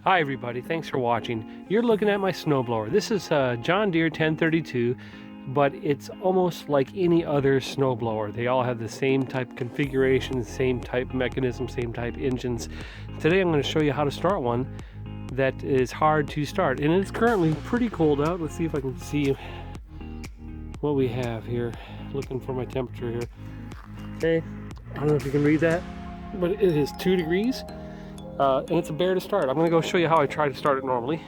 Hi everybody, thanks for watching. You're looking at my snowblower. This is a John Deere 1032, but it's almost like any other snowblower. They all have the same type configuration, same type mechanism, same type engines. Today I'm going to show you how to start one that is hard to start. And it's currently pretty cold out. Let's see if I can see what we have here. Looking for my temperature here. Okay, I don't know if you can read that, but it is 2 degrees. And it's a bear to start. I'm going to go show you how I try to start it normally.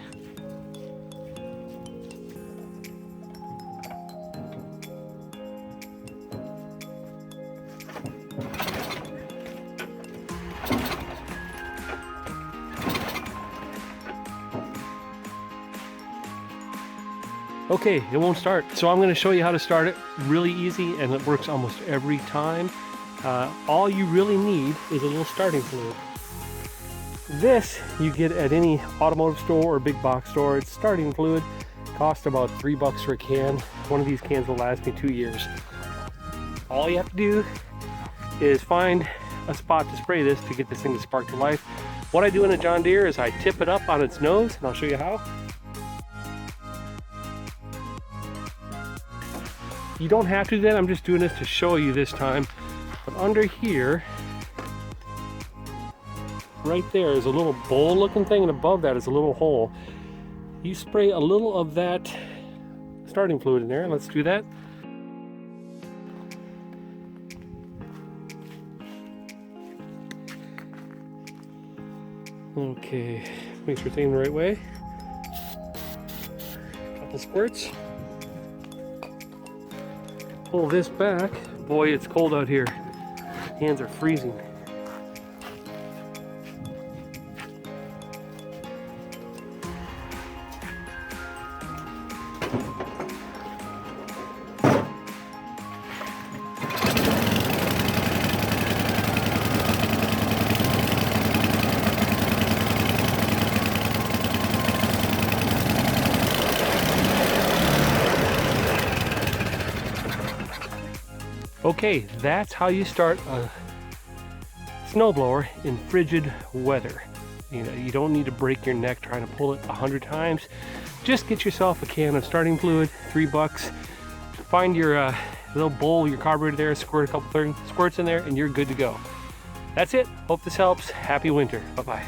Okay, it won't start. So I'm going to show you how to start it. Really easy, and it works almost every time. All you really need is a little starting fluid. This you get at any automotive store or big box store. It's starting fluid. Costs about $3 for a can. One of these cans will last me 2 years. All you have to do is find a spot to spray this to get this thing to spark to life. What I do in a John Deere is I tip it up on its nose, and I'll show you how. You don't have to do that. I'm just doing this to show you this time. But under here, right there is a little bowl looking thing, and above that is a little hole. You spray a little of that starting fluid in there. Let's do that. Okay, make sure it's aimed the right way. Couple squirts. Pull this back. Boy, it's cold out here. Hands are freezing. Okay, that's how you start a snowblower in frigid weather. You know, you don't need to break your neck trying to pull it 100 times. Just get yourself a can of starting fluid, $3. Find your little bowl, your carburetor there, squirt a couple squirts in there, and you're good to go. That's it. Hope this helps. Happy winter. Bye-bye.